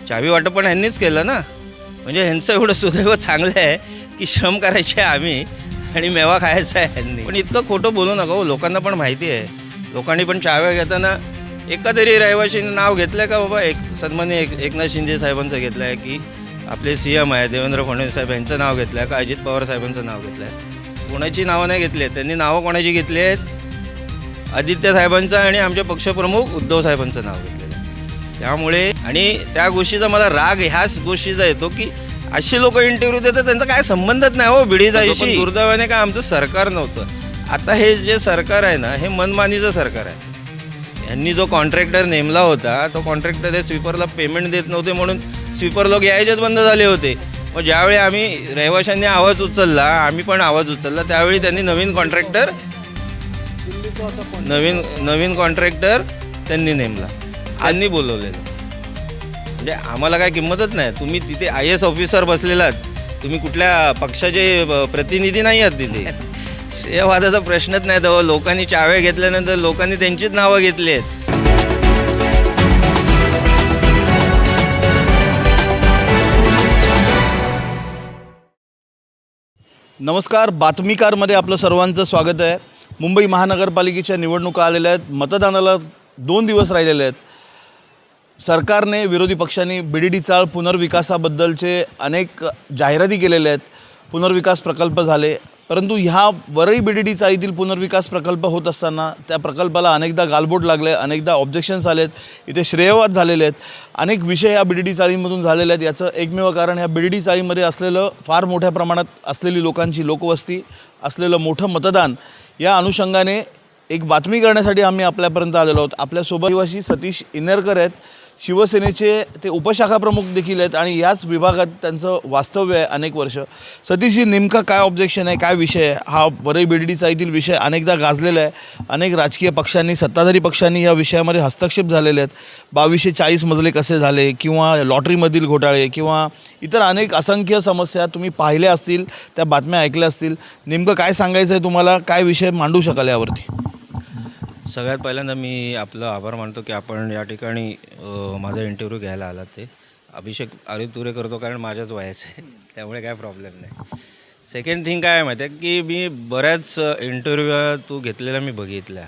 चावी वाटप पण ह्यांनीच केलं ना. म्हणजे ह्यांचं एवढं सुदैव चांगलं आहे की श्रम करायचे आम्ही आणि मेवा खायचा आहे ह्यांनी. पण इतकं खोटं बोलू नका हो, लोकांना पण माहिती आहे. लोकांनी पण चाव्या घेताना एका तरी रहिवाशीने नाव घेतलं आहे का बाबा? सन्माननीय एकनाथ शिंदे साहेबांचं घेतलं आहे की आपले CM आहे देवेंद्र फडणवीस साहेब यांचं नाव घेतलं आहे का अजित पवार साहेबांचं नाव घेतलं आहे? कोणाची नावं नाही घेतली आहेत. त्यांनी नावं कोणाची घेतली आहेत? आदित्य साहेबांचं आणि आमचे पक्षप्रमुख उद्धव साहेबांचं नाव घेतलेलं आहे. त्यामुळे आणि त्या गोष्टीचा मला राग ह्याच गोष्टीचा येतो की अशी लोक इंटरव्ह्यू देतात त्यांचा काय संबंधच नाही हो बीडीचाईशी. दुर्दैवाने काय आमचं सरकार नव्हतं. आता हे जे सरकार आहे ना हे मनमानीचं सरकार आहे. यांनी जो कॉन्ट्रॅक्टर नेमला होता तो कॉन्ट्रॅक्टर त्या स्वीपरला पेमेंट देत नव्हते म्हणून स्वीपर लोक यायचेच बंद झाले होते. मग ज्यावेळी आम्ही रहिवाशांनी आवाज उचलला, आम्ही पण आवाज उचलला, त्यावेळी त्यांनी नवीन कॉन्ट्रॅक्टर त्यांनी नेमला, त्यांनी बोलवलेलं. म्हणजे आम्हाला काय किंमतच नाही. तुम्ही तिथे IAS ऑफिसर बसलेलात, तुम्ही कुठल्या पक्षाचे प्रतिनिधी नाही आहात तिथे. श्रेयवादाचा प्रश्नच नाही. तर लोकांनी चाव्या घेतल्यानंतर लोकांनी त्यांचीच नावं घेतली आहेत. नमस्कार, बातमीकारमध्ये आपलं सर्वांचं स्वागत आहे. मुंबई महानगरपालिकेच्या निवडणुका आलेल्या आहेत. मतदानाला 2 दिवस राहिलेले आहेत. सरकारने, विरोधी पक्षांनी BDD चाळ पुनर्विकासाबद्दलचे अनेक जाहिराती केलेल्या आहेत. पुनर्विकास प्रकल्प झाले, परंतु ह्या वरळी BDD चाळीतील पुनर्विकास प्रकल्प होत असताना त्या प्रकल्पाला अनेकदा गालबोट लागले, अनेकदा ऑब्जेक्शन्स आलेत, इथे श्रेयवाद झालेले आहेत. अनेक विषय ह्या BDD चाळीमधून झालेले आहेत. याचं एकमेव कारण ह्या BDD चाळीमध्ये असलेलं फार मोठ्या प्रमाणात असलेली लोकांची लोकवस्ती, असलेलं मोठं मतदान, या अनुषंगाने एक बातमी करण्यासाठी आम्ही आपल्यापर्यंत आलेलो आहोत. आपल्यासोबत रहिवासी सतीश इनेरकर आहेत. शिवसेनेचे ते उपशाखा प्रमुख देखील आहेत आणि याच विभागात त्यांचं वास्तव्य आहे अनेक वर्ष. सतीशजी, नेमका काय ऑब्जेक्शन आहे, काय विषय आहे? हा वरळी BDD चाळीतील विषय अनेकदा गाजलेला आहे. अनेक राजकीय पक्षांनी, सत्ताधारी पक्षांनी या विषयामध्ये हस्तक्षेप झालेले आहेत. 2240 मजले कसे झाले, किंवा लॉटरीमधील घोटाळे, किंवा इतर अनेक असंख्य समस्या तुम्ही पाहिल्या असतील, त्या बातम्या ऐकल्या असतील. नेमकं काय सांगायचं आहे तुम्हाला? काय विषय मांडू शकाल यावरती? सगळ्यात पहिल्यांदा मी आपलं आभार मानतो की आपण या ठिकाणी माझा इंटरव्ह्यू घ्यायला आलात. ते अभिषेक आरितुरे करतो कारण माझ्याच वयाचं आहे, त्यामुळे काय प्रॉब्लेम नाही. सेकंड थिंग काय आहे माहिती आहे की मी बऱ्याच इंटरव्ह्यू तू घेतलेल्या मी बघितल्या.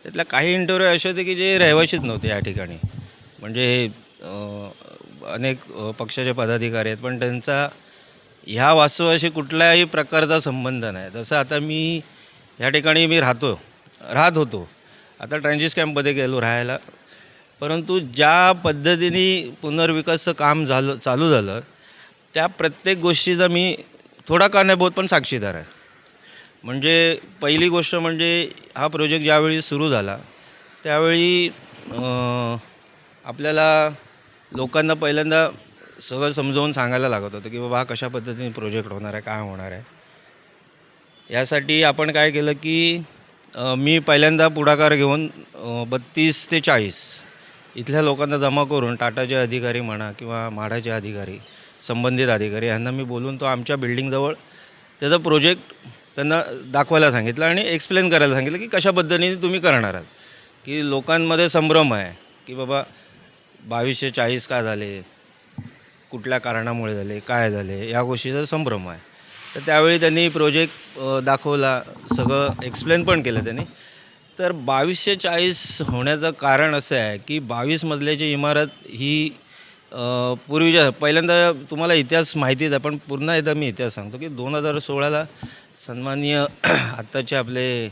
त्यातल्या काही इंटरव्ह्यू असे होते की जे रहिवाशीच नव्हते या ठिकाणी. म्हणजे अनेक पक्षाचे पदाधिकारी आहेत पण त्यांचा ह्या वास्तवाशी कुठल्याही प्रकारचा संबंध नाही. जसं आता मी या ठिकाणी राहत होतो. आता ट्रान्झिट कॅम्पमध्ये गेलो राहायला, परंतु ज्या पद्धतीने पुनर्विकासचं काम चालू झालं त्या प्रत्येक गोष्टीचा मी थोडा का नाही बहुत पण साक्षीदार आहे. म्हणजे पहिली गोष्ट म्हणजे हा प्रोजेक्ट ज्यावेळी सुरू झाला त्यावेळी आपल्याला लोकांना पहिल्यांदा सगळं समजावून सांगायला लागत होतं की बाबा हा कशा पद्धतीने प्रोजेक्ट होणार आहे, काय होणार आहे. यासाठी आपण काय केलं की मी पहिल्यांदा पुढाकार घेऊन 32 ते 40 इथल्या लोकांना जमा करून टाटाचे अधिकारी म्हणा किंवा म्हाडाचे अधिकारी, संबंधित अधिकारी यांना मी बोलून तो आमच्या बिल्डिंगजवळ त्याचा प्रोजेक्ट त्यांना दाखवायला सांगितलं आणि एक्सप्लेन करायला सांगितलं की कशा पद्धतीने तुम्ही करणार आहात. की लोकांमध्ये संभ्रम आहे की बाबा 2240 का झाले, कुठल्या कारणामुळे झाले, काय झाले, या गोष्टीचा संभ्रम आहे. तर त्यावेळी त्यांनी प्रोजेक्ट दाखवला, सगळं एक्सप्लेन पण केलं त्यांनी. तर 2240 होण्याचं कारण असं आहे की 22 मजल्याची इमारत ही पूर्वीच्या पहिल्यांदा तुम्हाला इतिहास माहितीच आहे पण पुन्हा एकदा मी इतिहास सांगतो की 2016ला सन्माननीय आत्ताचे आपले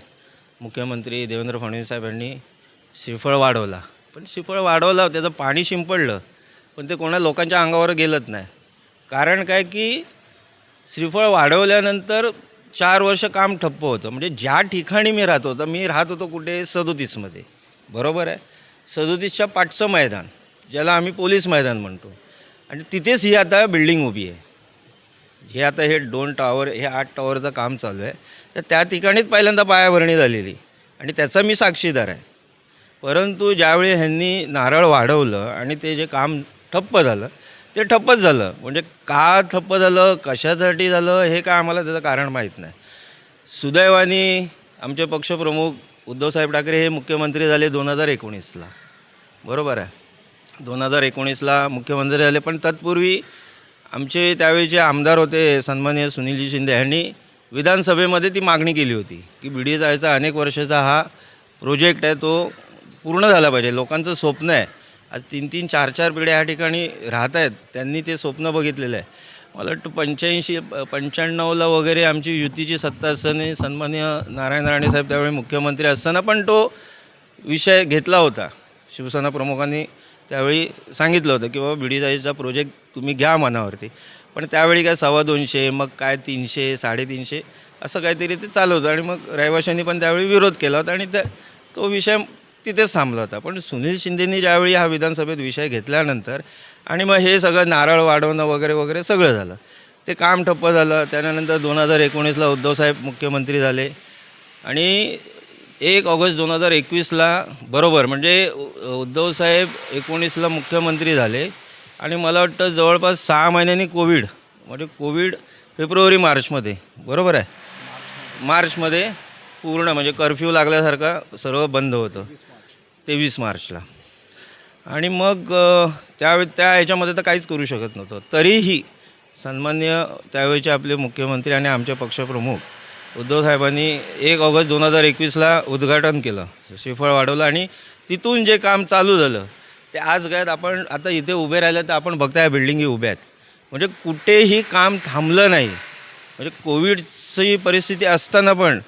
मुख्यमंत्री देवेंद्र फडणवीस साहेब यांनी श्रीफळ वाढवला. पण श्रीफळ वाढवला, त्याचं पाणी शिंपडलं, पण ते कोणा लोकांच्या अंगावर गेलंच नाही. कारण काय की श्रीफळ वाढवल्यानंतर 4 वर्ष काम ठप्प होतं. म्हणजे ज्या ठिकाणी मी राहत होतो कुठे 37मध्ये, बरोबर आहे. 37च्या पाठचं मैदान ज्याला आम्ही पोलीस मैदान म्हणतो, आणि तिथेच ही आता बिल्डिंग उभी आहे. हे आता हे 2 टॉवर, हे 8 टॉवरचं काम चालू आहे. तर त्या ठिकाणीच पहिल्यांदा पायाभरणी झालेली आणि त्याचा मी साक्षीदार आहे. परंतु ज्यावेळी ह्यांनी नारळ वाढवलं आणि ते जे काम ठप्प झालं ते ठप्पच झालं. म्हणजे का ठप्प झालं, कशासाठी झालं, हे काय आम्हाला त्याचं कारण माहीत नाही. सुदैवाने आमचे पक्षप्रमुख उद्धवसाहेब ठाकरे हे मुख्यमंत्री झाले 2019ला, बरोबर आहे. 2019ला मुख्यमंत्री झाले. पण तत्पूर्वी आमचे त्यावेळी जे आमदार होते सन्माननीय सुनीलजी शिंदे यांनी विधानसभेमध्ये ती मागणी केली होती की BD जायचा अनेक वर्षाचा हा प्रोजेक्ट आहे, तो पूर्ण झाला पाहिजे. लोकांचं स्वप्न आहे. आज 3-3, 4-4 पिढ्या ह्या ठिकाणी राहत आहेत. त्यांनी ते स्वप्न बघितलेलं आहे. मला वाटतं 85-95ला वगैरे आमची युतीची सत्ता असताना सन्माननीय नारायण राणे साहेब त्यावेळी मुख्यमंत्री असताना पण तो विषय घेतला होता. शिवसेना प्रमुखांनी त्यावेळी सांगितलं होतं की बाबा BD जायचा प्रोजेक्ट तुम्ही घ्या मनावरती. पण त्यावेळी काय 250, मग काय 300, 350 असं काहीतरी ते चालू होतं. आणि मग रहिवाशांनी पण त्यावेळी विरोध केला होता आणि तो विषय तिथेच थांबला होता. पण सुनील शिंदेंनी ज्यावेळी हा विधानसभेत विषय घेतल्यानंतर आणि मग हे सगळं नारळ वाढवणं वगैरे वगैरे सगळं झालं. ते काम ठप्प झालं. त्यानंतर 2019ला उद्धवसाहेब मुख्यमंत्री झाले आणि 1 ऑगस्ट 2021ला बरोबर म्हणजे उद्धवसाहेब 19ला मुख्यमंत्री झाले आणि मला वाटतं जवळपास 6 महिन्यांनी कोविड फेब्रुवारी-मार्चमध्ये बरोबर आहे, मार्चमध्ये पूर्ण म्हणजे कर्फ्यू लागल्यासारखं सर्व बंद होतं 23 मार्चला. आणि मग त्या ह्याच्यामध्ये तर काहीच करू शकत नव्हतं. तरीही सन्माननीय त्यावेळेचे आपले मुख्यमंत्री आणि आमचे पक्षप्रमुख उद्धवसाहेबांनी 1 ऑगस्ट 2021ला उद्घाटन केलं, श्रीफळ वाढवलं आणि तिथून जे काम चालू झालं ते आज काय आपण आता इथे उभे राहिले तर आपण बघता या बिल्डिंगी उभ्या आहेत. म्हणजे कुठेही काम थांबलं नाही. म्हणजे कोविडची परिस्थिती असताना पण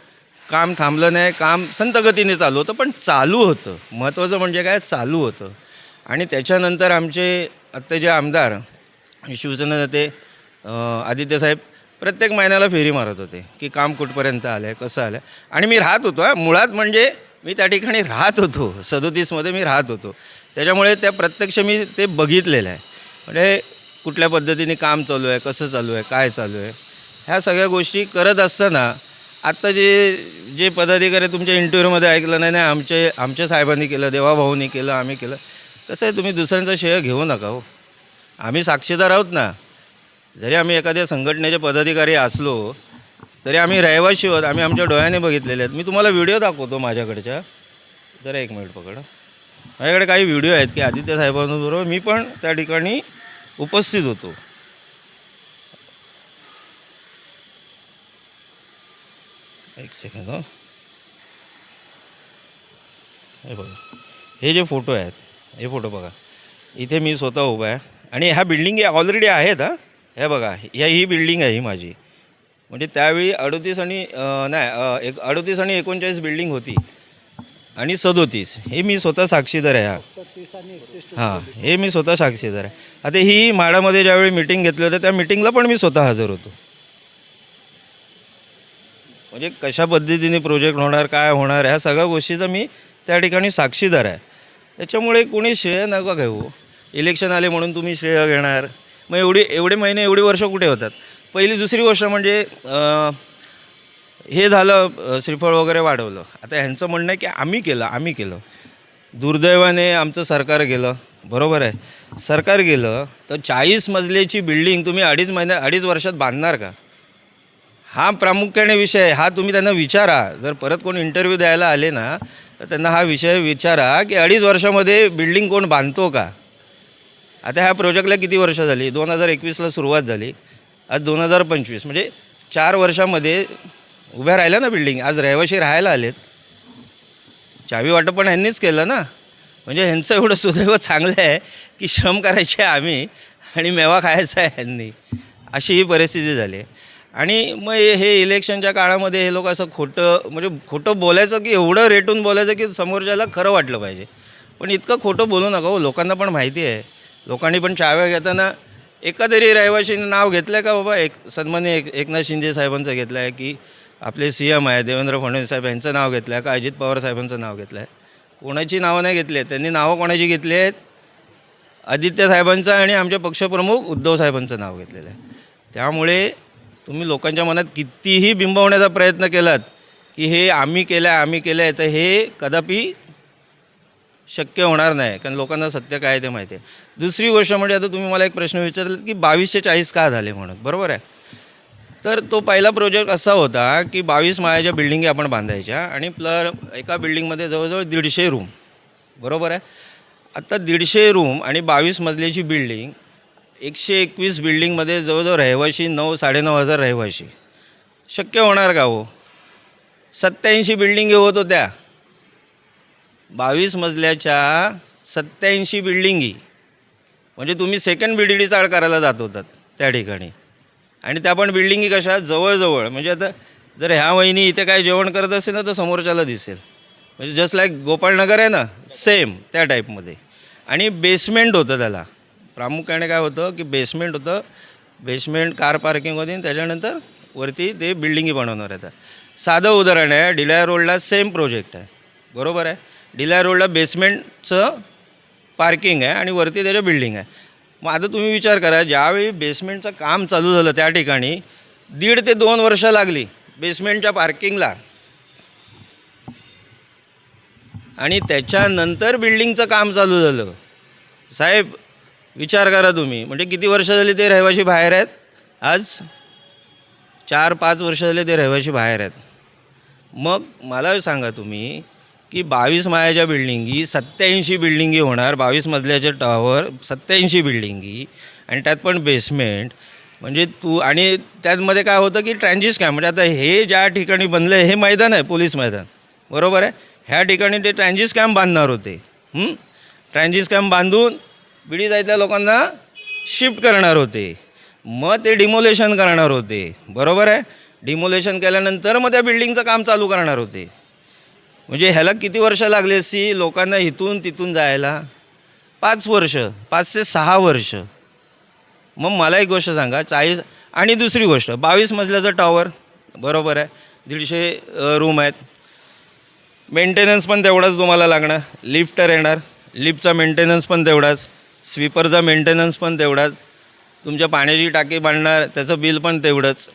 काम थांबलं नाही. काम संत गतीने चालू होतं, पण चालू होतं. महत्त्वाचं म्हणजे काय, चालू होतं. आणि त्याच्यानंतर आमचे आत्ता जे आमदार शिवसेना नेते आदित्यसाहेब प्रत्येक महिन्याला फेरी मारत होते की काम कुठपर्यंत आलं आहे, कसं आलं आहे. आणि मी राहत होतो मुळात म्हणजे मी त्या ठिकाणी राहत होतो. 37मध्ये मी राहत होतो. त्याच्यामुळे त्या प्रत्यक्ष मी ते बघितलेलं आहे. म्हणजे कुठल्या पद्धतीने काम चालू आहे, कसं चालू आहे, काय चालू आहे, ह्या सगळ्या गोष्टी करत असताना आत्ता जे पदाधिकारी तुमच्या इंटरव्ह्यूमध्ये ऐकलं नाही आमच्या साहेबांनी केलं, देवाभाऊंनी केलं, आम्ही केलं. कसं आहे, तुम्ही दुसऱ्यांचं श्रेय घेऊ नका हो. आम्ही साक्षीदार आहोत ना. जरी आम्ही एखाद्या संघटनेचे पदाधिकारी असलो तरी आम्ही रहिवाशी आहोत. आम्ही आमच्या डोळ्याने बघितलेले आहेत. मी तुम्हाला व्हिडिओ दाखवतो माझ्याकडच्या. जरा 1 मिनिट पकड. माझ्याकडे काही व्हिडिओ आहेत की आदित्य साहेबांबरोबर मी पण त्या ठिकाणी उपस्थित होतो. एक सेकंद. हे बघा, हे जे फोटो आहेत, हे फोटो बघा. इथे मी स्वतः उभा आहे आणि ह्या बिल्डिंग ऑलरेडी आहेत. हे बघा, ही बिल्डिंग आहे ही माझी. म्हणजे त्यावेळी 38 आणि 39 बिल्डिंग होती आणि 37. हे मी स्वतः साक्षीदार आहे. हां, हे मी स्वतः साक्षीदार आहे. आता ही म्हाडामध्ये ज्यावेळी मीटिंग घेतली होती त्या मीटिंगला पण मी स्वतः हजर होतो. म्हणजे कशा पद्धतीने प्रोजेक्ट होणार, काय होणार, ह्या सगळ्या गोष्टीचा मी त्या ठिकाणी साक्षीदार आहे. त्याच्यामुळे कोणी श्रेय नका घेऊ. इलेक्शन आले म्हणून तुम्ही श्रेय घेणार. मग एवढे महिने एवढी वर्ष कुठे होतात. पहिली दुसरी गोष्ट म्हणजे हे झालं, श्रीफळ वगैरे वाढवलं. आता ह्यांचं म्हणणं आहे की आम्ही केलं. दुर्दैवाने आमचं सरकार गेलं. बरोबर आहे, सरकार गेलं तर 40 मजल्याची बिल्डिंग तुम्ही 2.5 वर्षात बांधणार का? हा प्रामुख्याने विषय आहे. हा तुम्ही त्यांना विचारा. जर परत कोण इंटरव्ह्यू द्यायला आले ना तर त्यांना हा विषय विचारा की 2.5 वर्षामध्ये बिल्डिंग कोण बांधतो का? आता ह्या प्रोजेक्टला किती वर्ष झाली? 2021ला सुरुवात झाली, आज 2025. म्हणजे 4 वर्षामध्ये उभ्या राहिल्या ना बिल्डिंग. आज रहिवाशी राहायला आलेत. चावी वाटप पण ह्यांनीच केलं ना. म्हणजे ह्यांचं एवढं सुदैव चांगलं आहे की श्रम करायचे आम्ही आणि मेवा खायचा आहे ह्यांनी. अशी ही परिस्थिती झाली आहे. आणि मग हे इलेक्शनच्या काळामध्ये हे लोक असं खोटं बोलायचं की एवढं रेटून बोलायचं की समोरच्याला खरं वाटलं पाहिजे. पण इतकं खोटं बोलू नका हो. लोकांना पण माहिती आहे. लोकांनी पण चाव्या घेताना एका तरी रहिवाशीने नाव घेतलं आहे का बाबा? सन्माननीय एकनाथ शिंदे साहेबांचं घेतलं आहे की आपले CM आहे देवेंद्र फडणवीस साहेब यांचं नाव घेतलं आहे का अजित पवार साहेबांचं नाव घेतलं आहे? कोणाची नावं नाही घेतली आहेत. त्यांनी नावं कोणाची घेतली आहेत? आदित्य साहेबांचं आणि आमचे पक्षप्रमुख उद्धव साहेबांचं नाव घेतलेलं आहे. त्यामुळे तुम्ही लोकांच्या मनात कितीही बिंबवण्याचा प्रयत्न केलात की हे आम्ही केलं आहे तर हे कदापि शक्य होणार नाही. कारण लोकांना सत्य काय ते माहिती आहे. दुसरी गोष्ट म्हणजे आता तुम्ही मला एक प्रश्न विचारला की 2240 का झाले म्हणून. बरोबर आहे. तर तो पहिला प्रोजेक्ट असा होता की 22 माळ्याच्या बिल्डिंगी आपण बांधायच्या आणि एका बिल्डिंगमध्ये जवळजवळ 150 रूम. बरोबर आहे. आता 150 रूम आणि 22 मजल्याची बिल्डिंग, 121 बिल्डिंगमध्ये जवळजवळ रहिवाशी 9,000-9,500 रहिवाशी. शक्य होणार का हो? 87 बिल्डिंगी होत होत्या. 22 मजल्याच्या 87 बिल्डिंगी, म्हणजे तुम्ही सेकंड BDD चाळ करायला जात होतात त्या ठिकाणी. आणि त्या पण बिल्डिंगी कशा जवळजवळ, म्हणजे आता जर ह्या वहिनी इथे काय जेवण करत असेल ना तर समोरच्याला दिसेल. म्हणजे जस्ट लाईक गोपाळनगर आहे ना, सेम त्या टाईपमध्ये. आणि बेसमेंट होतं त्याला. प्रामुख्याने काय होतं की बेसमेंट होतं. बेसमेंट कार पार्किंग होती आणि त्याच्यानंतर वरती ते बिल्डिंगी बनवणार आहेत. साधं उदाहरण आहे, डिलायर रोडला सेम प्रोजेक्ट आहे, बरोबर आहे. डिलायर रोडला बेसमेंटचं पार्किंग आहे आणि वरती त्याच्या बिल्डिंग आहे. मग आता तुम्ही विचार करा, ज्यावेळी बेसमेंटचं काम चालू झालं त्या ठिकाणी 1.5 ते 2 वर्ष लागली बेसमेंटच्या पार्किंगला. आणि त्याच्यानंतर बिल्डिंगचं काम चालू झालं. साहेब विचार करा तुम्ही, म्हणजे किती वर्ष झाली ते रहिवाशी बाहेर आहेत. आज 4-5 वर्ष झाले ते रहिवाशी बाहेर आहेत. मग मला सांगा तुम्ही की 22 माळ्याच्या बिल्डिंगी 87 बिल्डिंगी होणार. 22 मजल्याचे टॉवर 87 बिल्डिंगी आणि त्यात पण बेसमेंट. म्हणजे आणि त्यामध्ये काय होतं की ट्रॅन्झिस कॅम्प, म्हणजे आता हे ज्या ठिकाणी बनलं आहे हे मैदान आहे, पोलीस मैदान, बरोबर आहे. ह्या ठिकाणी ते ट्रॅन्झिस कॅम्प बांधणार होते. ट्रॅन्झिस कॅम्प बांधून बिडी जायच्या लोकांना शिफ्ट करणार होते. मग ते डिमोलेशन करणार होते, बरोबर आहे. डिमोलेशन केल्यानंतर मग त्या बिल्डिंगचं काम चालू करणार होते. म्हणजे ह्याला किती वर्ष लागली असती लोकांना इथून तिथून जायला? 5 वर्ष, 5 ते 6 वर्ष. मग मला एक गोष्ट सांगा, 40 आणि दुसरी गोष्ट 22 मजल्याचं टॉवर, बरोबर आहे, 150 रूम आहेत. मेंटेनन्स पण तेवढाच तुम्हाला लागणार. लिफ्टर येणार, लिफ्टचा मेंटेनन्स पण तेवढाच, स्वीपरचा मेंटेनन्स पण तेवढाच, तुमच्या पाण्याची टाकी बांधणार त्याचं बिल पण तेवढंच.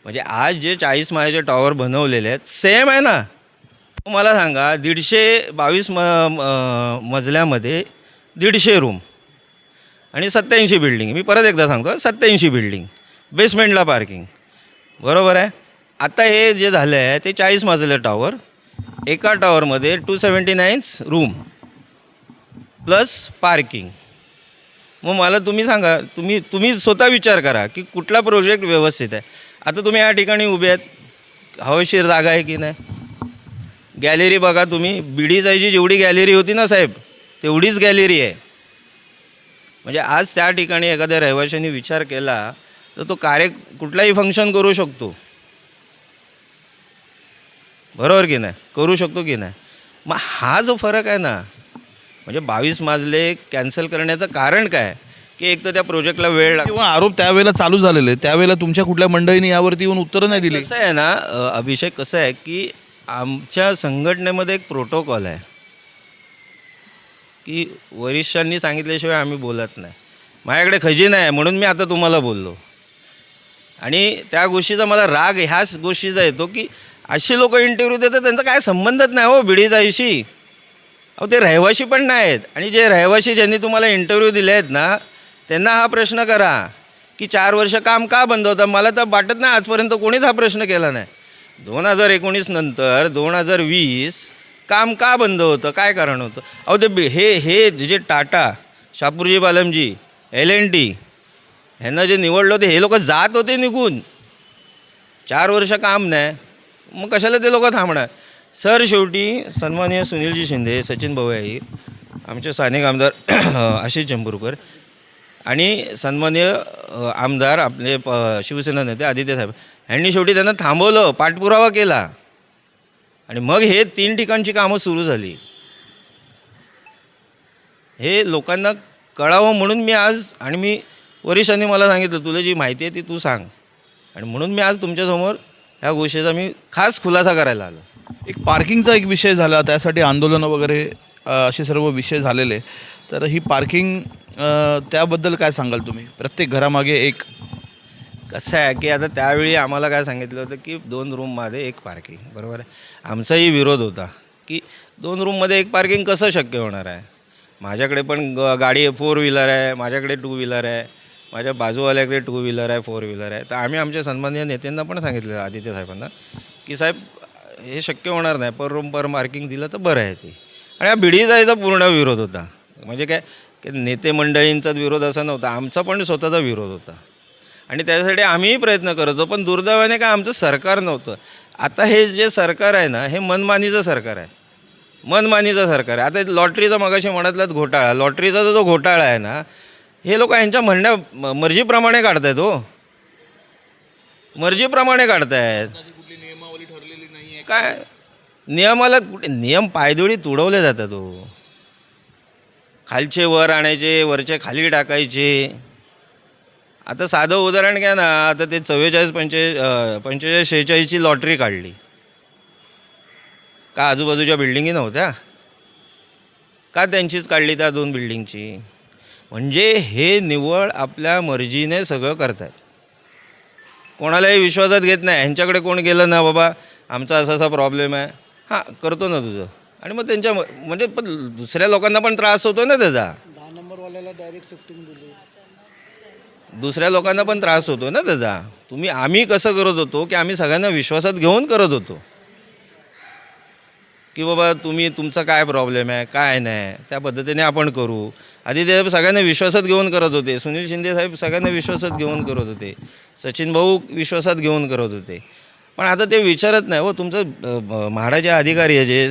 म्हणजे आज जे 40 माळ्याचे टॉवर बनवलेले आहेत सेम आहे ना. मला सांगा, 122 मजल्यामध्ये 150 रूम आणि 87 बिल्डिंग. मी परत एकदा सांगतो, 87 बिल्डिंग, बेसमेंटला पार्किंग, बरोबर आहे. आता हे जे झालं आहे ते 40 मजले टॉवर, एका टॉवरमध्ये 279 रूम प्लस पार्किंग. मग मला तुम्ही सांगा, तुम्ही स्वतः विचार करा की कुठला प्रोजेक्ट व्यवस्थित आहे. आता तुम्ही या ठिकाणी उभे आहेत, हवेशीर जागा आहे की नाही. गॅलरी बघा तुम्ही, BD जायची जेवढी गॅलरी होती ना साहेब तेवढीच गॅलरी आहे. म्हणजे आज त्या ठिकाणी एखाद्या रहिवाशांनी विचार केला तर तो कुठलाही फंक्शन करू शकतो, बरोबर की नाही, करू शकतो की नाही. मग हा जो फरक आहे ना, म्हणजे 22 मजले कॅन्सल करण्याचं कारण काय की एक तर त्या प्रोजेक्टला वेळ लागतो किंवा आरोप त्यावेळेला चालू झालेले, त्यावेळेला तुमच्या कुठल्या मंडळींनी यावरती येऊन उत्तरं नाही दिली. कसं आहे ना अभिषेक, कसं आहे की आमच्या संघटनेमध्ये एक प्रोटोकॉल आहे की वरिष्ठांनी सांगितल्याशिवाय आम्ही बोलत नाही. माझ्याकडे खजिना आहे म्हणून मी आता तुम्हाला बोललो. आणि त्या गोष्टीचा मला राग ह्याच गोष्टीचा येतो की अशी लोक इंटरव्ह्यू देतात त्यांचा काय संबंधच नाही हो BD जायशी. अहो ते रहिवाशी पण नाही आहेत. आणि जे रहिवाशी ज्यांनी तुम्हाला इंटरव्ह्यू दिले आहेत ना त्यांना हा प्रश्न करा की 4 वर्ष काम का बंद होतं. मला तर वाटत नाही आजपर्यंत कोणीच हा प्रश्न केला नाही. 2019 नंतर 2020 काम का बंद होतं, काय कारण होतं. अहो ते हे जे टाटा, शापूरजी बालमजी, L&T ह्यांना जे निवडलं होते हे लोक जात होते निघून. 4 वर्ष काम नाही, मग कशाला ते लोक थांबणार. सर शेवटी सन्माननीय सुनीलजी शिंदे, सचिन भाऊ अहिर, आमचे स्थानिक आमदार आशिष जंबूरकर आणि सन्माननीय आमदार आपले शिवसेना नेते आदित्य साहेब यांनी शेवटी त्यांना थांबवलं, पाठपुरावा केला आणि मग हे 3 ठिकाणची कामं सुरू झाली. हे लोकांना कळावं म्हणून मी आज, आणि मी वरिष्ठांनी मला सांगितलं तुला जी माहिती आहे ती तू सांग, आणि म्हणून मी आज तुमच्यासमोर ह्या गोष्टीचा मी खास खुलासा करायला आलो. एक पार्किंगचा एक विषय झाला, त्यासाठी आंदोलनं वगैरे असे सर्व विषय झालेले. तर ही पार्किंग त्याबद्दल काय सांगाल तुम्ही? प्रत्येक घरामागे एक. कसं आहे की आता त्यावेळी आम्हाला काय सांगितलं होतं की 2 रूममध्ये 1 पार्किंग, बरोबर आहे. आमचाही विरोध होता की 2 रूममध्ये 1 पार्किंग कसं शक्य होणार आहे. माझ्याकडे पण गाडी 4 व्हीलर आहे, माझ्याकडे 2 व्हीलर आहे, माझ्या बाजूवाल्याकडे 2 व्हीलर आहे, 4 व्हीलर आहे. तर आम्ही आमच्या सन्माननीय नेत्यांना पण सांगितलं, आदित्य साहेबांना, की साहेब हे शक्य होणार नाही, पर रूम पर पार्किंग दिलं तर बरं आहे ते. आणि हा BD जायचा पूर्ण विरोध होता. म्हणजे काय की नेते मंडळींचाच विरोध असा नव्हता, आमचा पण स्वतःचा विरोध होता आणि त्यासाठी आम्हीही प्रयत्न करत होतो. पण दुर्दैवाने काय आमचं सरकार नव्हतं. आता हे जे सरकार आहे ना, हे मनमानीचं सरकार आहे, मनमानीचं सरकार आहे. आता लॉटरीचा मगाशी म्हणतलात घोटाळा, लॉटरीचा जो घोटाळा आहे ना, हे लोक यांच्या मर्जीप्रमाणे काढतायत हो, मर्जीप्रमाणे काढतायत. नियमावली ठरलेली नाही आहे. काय नियमाला कुठे नियम पायदळी तुडवले जातात हो. खालचे वर आणायचे, वरचे खाली टाकायचे. आता साधं उदाहरण घ्या ना, आता ते 45-46ची लॉटरी काढली का आजूबाजूच्या बिल्डिंगी नव्हत्या का, त्यांचीच काढली त्या 2 बिल्डिंगची. म्हणजे हे निव्वळ आपल्या मर्जीने सगळं करतात, कोणालाही विश्वासात घेत नाही. ह्यांच्याकडे कोण गेलं ना, बाबा आमचा असा असा प्रॉब्लेम आहे, हां करतो ना तुझं, आणि मग त्यांच्या म्हणजे पण दुसऱ्या लोकांना पण त्रास होतो ना त्याचा, 10 नंबरवाल्याला डायरेक्ट शिफ्टिंग दिली. दुसऱ्या लोकांना पण त्रास होतो ना त्याचा. आम्ही कसं करत होतो की आम्ही सगळ्यांना विश्वासात घेऊन करत होतो की बाबा तुमचा काय प्रॉब्लेम आहे काय नाही, त्या पद्धतीने आपण करू. आधी ते सगळ्यांना विश्वासात घेऊन करत होते. सुनील शिंदे साहेब सगळ्यांना विश्वासात घेऊन करत होते, सचिन भाऊ विश्वासात घेऊन करत होते. पण आता ते विचारत नाही हो. तुमचं म्हाडाचे अधिकारी आहे जे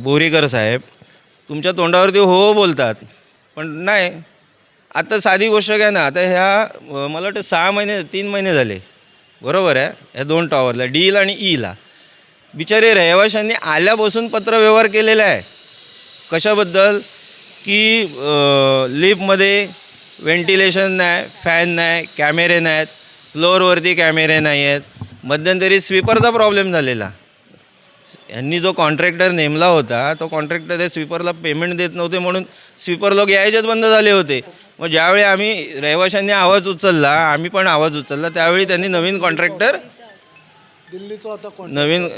बोरीकर साहेब, तुमच्या तोंडावरती हो बोलतात, पण नाही. आता साधी गोष्ट घ्या ना, आता ह्या मला वाटतं 3 महिने झाले बरोबर आहे, ह्या 2 टॉवरला डीला आणि ईला बिचारे रहिवाशांनी आल्यापासून पत्रव्यवहार केलेला आहे. कशाबद्दल की लिफ्टमध्ये व्हेंटिलेशन नाही, फॅन नाही, कॅमेरे नाहीत, फ्लोअरवरती कॅमेरे नाही आहेत. मध्यंतरी स्वीपरचा प्रॉब्लेम झालेला. यांनी जो कॉन्ट्रॅक्टर नेमला होता, तो कॉन्ट्रॅक्टर त्या स्वीपरला पेमेंट देत नव्हते म्हणून स्वीपर लोक यायचेच बंद झाले होते. मग ज्यावेळी आम्ही रहिवाशांनी आवाज उचलला, आम्ही पण आवाज उचलला, त्यावेळी त्यांनी नवीन कॉन्ट्रॅक्टर दिल्लीचा होता कोण?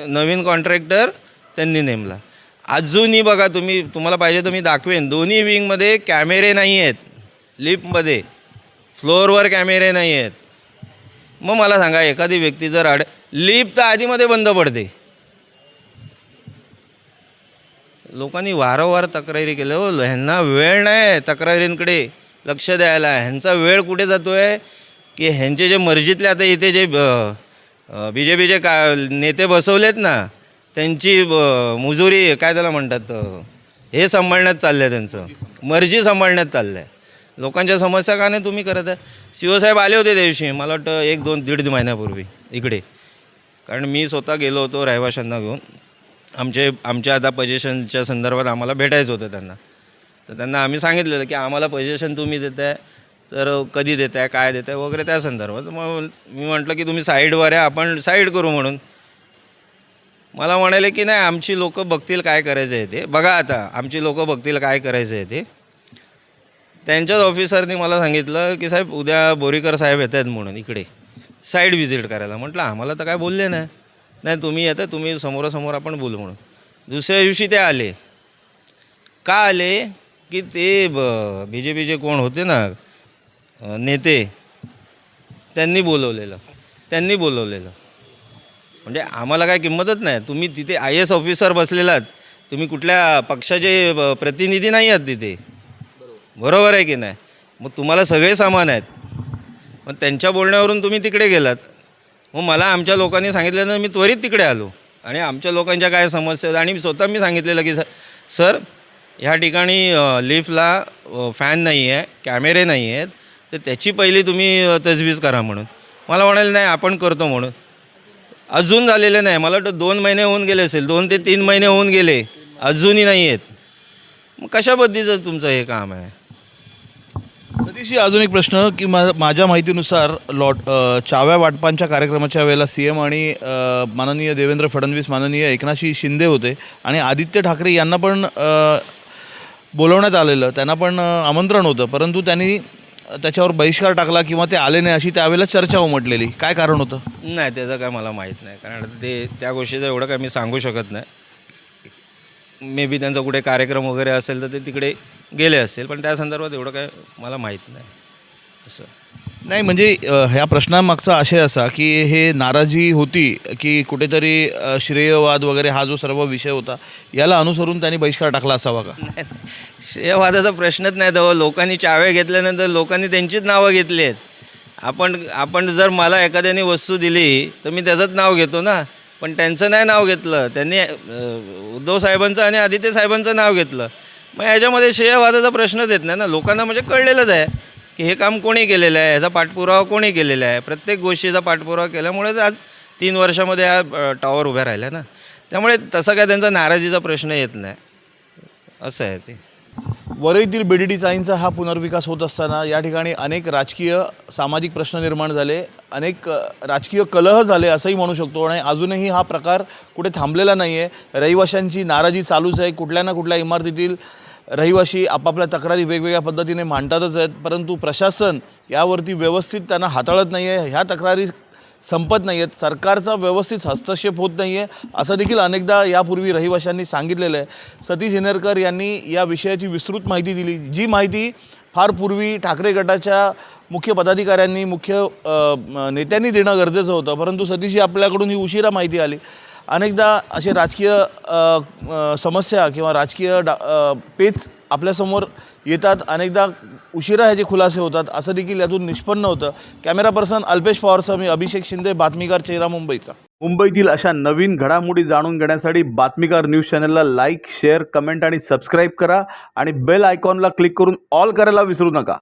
नवीन कॉन्ट्रॅक्टर त्यांनी नेमला. अजूनही बघा, तुम्हाला पाहिजे तर मी दाखवेन, दोन्ही विंगमध्ये कॅमेरे नाही आहेत, लिफ्टमध्ये फ्लोअरवर कॅमेरे नाही आहेत. मग मला सांगा, एखादी व्यक्ती जर लिफ्ट तर आधीमध्ये बंद पडते. लोकांनी वारंवार तक्रारी केल्या हो, ह्यांना वेळ नाही तक्रारींकडे लक्ष द्यायला. ह्यांचा वेळ कुठे जातो आहे की ह्यांचे जे मर्जीतले आता इथे जे BJPचे नेते बसवलेत ना, त्यांची मुजुरी काय त्याला म्हणतात, हे सांभाळण्यात चाललं आहे, त्यांचं मर्जी सांभाळण्यात चाललं आहे. लोकांच्या समस्या का नाही तुम्ही करत आहे. शिवसाहेब आले होते त्या दिवशी, मला वाटतं 1-2-1.5 महिन्यापूर्वी इकडे, कारण मी स्वतः गेलो होतो रहिवाशांना घेऊन. आमच्या आता पोझिशनच्या संदर्भात आम्हाला भेटायचं होतं त्यांना. तर त्यांना आम्ही सांगितलेलं की आम्हाला पोझिशन तुम्ही देताय तर कधी देताय, काय देताय वगैरे त्या संदर्भात. मग मी म्हटलं की तुम्ही साईडवर आहे, आपण साईड करू म्हणून. मला म्हणाले की नाही, आमची लोकं बघतील काय करायचं आहे ते. बघा आता आमची लोकं बघतील काय करायचं आहे ते. त्यांच्याच ऑफिसरनी मला सांगितलं की साहेब उद्या बोरीकर साहेब येत आहेत म्हणून इकडे साईड व्हिजिट करायला. म्हटलं आम्हाला तर काय बोलले नाही, तुम्ही येता, तुम्ही समोरासमोर आपण बोलू म्हणून. दुसऱ्या दिवशी ते आले. का आले की ते BJPचे कोण होते ना नेते, त्यांनी बोलवलेलं. म्हणजे आम्हाला काय किंमतच नाही. तुम्ही तिथे IAS ऑफिसर बसलेलात, तुम्ही कुठल्या पक्षाचे प्रतिनिधी नाही आहात तिथे, बरोबर आहे की नाही. मग तुम्हाला सगळे सामान आहेत. मग त्यांच्या बोलण्यावरून तुम्ही तिकडे गेलात. मग मला आमच्या लोकांनी सांगितल्यानं मी त्वरित तिकडे आलो आणि आमच्या लोकांच्या काय समस्या, आणि स्वतः मी सांगितलेलं की सर ह्या ठिकाणी लिफ्टला फॅन नाही आहे, कॅमेरे नाही आहेत, तर त्याची पहिली तुम्ही तजवीज करा म्हणून. मला म्हणाले नाही आपण करतो म्हणून. अजून झालेले नाही, मला वाटतं 2 महिने होऊन गेले असेल, 2 ते 3 महिने होऊन गेले, अजूनही नाही आहेत. मग कशा पद्धतीचं तुमचं हे काम आहे. सतीशजी, अजून एक प्रश्न की माझ्या माहितीनुसार चाव्या वाटपांच्या कार्यक्रमाच्या वेळेला CM आणि माननीय देवेंद्र फडणवीस, माननीय एकनाथजी शिंदे होते आणि आदित्य ठाकरे यांना पण बोलवण्यात आलेलं, त्यांना पण आमंत्रण होतं, परंतु त्यांनी त्याच्यावर बहिष्कार टाकला किंवा ते आले नाही अशी त्यावेळेला चर्चा उमटलेली. काय कारण होतं? नाही, त्याचं काय मला माहीत नाही, कारण त्या गोष्टीचं एवढं काय मी सांगू शकत नाही. मे बी त्यांचा कुठे कार्यक्रम वगैरे असेल तर ते तिकडे गेले असेल, पण त्या संदर्भात एवढं काय मला माहीत नाही असं. नाही म्हणजे ह्या प्रश्नामागचा आशय असा की हे नाराजी होती की कुठेतरी श्रेयवाद वगैरे हा जो सर्व विषय होता याला अनुसरून त्यांनी बहिष्कार टाकला असावा का? श्रेयवादाचा प्रश्नच नाही तर लोकांनी चाव्या घेतल्यानंतर लोकांनी त्यांचीच नावं घेतली आहेत. आपण जर मला एखाद्याने वस्तू दिली तर मी त्याचंच नाव घेतो ना, पण त्यांचं नाही नाव घेतलं. त्यांनी उद्धव साहेबांचं आणि आदित्य साहेबांचं नाव घेतलं. मग याच्यामध्ये श्रेयवादाचा प्रश्नच येत नाही ना. लोकांना म्हणजे कळलेलंच आहे की हे काम कोणी केलेलं आहे, ह्याचा पाठपुरावा कोणी केलेला आहे. प्रत्येक गोष्टीचा पाठपुरावा केल्यामुळेच आज 3 वर्षामध्ये हा टॉवर उभ्या राहिला ना. त्यामुळे तसं काय त्यांचा नाराजीचा प्रश्न येत नाही, असं आहे ते. वरईतील BDD चाळींचा हा पुनर्विकास होत असताना या ठिकाणी अनेक राजकीय सामाजिक प्रश्न निर्माण झाले, अनेक राजकीय कलह झाले असंही म्हणू शकतो. आणि अजूनही हा प्रकार कुठे थांबलेला नाही आहे. रहिवाशांची नाराजी चालूच आहे. कुठल्या ना कुठल्या इमारतीतील रहिवाशी आपापल्या तक्रारी वेगवेगळ्या पद्धतीने मांडतातच आहेत, परंतु प्रशासन यावरती व्यवस्थित त्यांना हाताळत नाही आहे. ह्या तक्रारी संपत नाही आहेत. सरकारचा व्यवस्थित हस्तक्षेप होत नाही आहे असं देखील अनेकदा यापूर्वी रहिवाशांनी सांगितलेलं आहे. सतीश हिनेरकर यांनी या विषयाची विस्तृत माहिती दिली, जी माहिती फार पूर्वी ठाकरे गटाच्या मुख्य पदाधिकाऱ्यांनी नेत्यांनी देणं गरजेचं होतं, परंतु सतीशजी आपल्याकडून ही उशिरा माहिती आली. अनेकदा असे राजकीय समस्या किंवा राजकीय पेच आपल्यासमोर येतात, अनेकदा उशिरा ह्याचे खुलासे होतात असं देखील यातून निष्पन्न होतं. कॅमेरा पर्सन अल्पेश पवारसह मी अभिषेक शिंदे, बातमीकार चेहरा मुंबईचा. मुंबईतील अशा नवीन घडामोडी जाणून घेण्यासाठी बातमीकार न्यूज चॅनलला लाईक, शेअर, कमेंट आणि सबस्क्राईब करा आणि बेल आयकॉनला क्लिक करून ऑल करायला विसरू नका.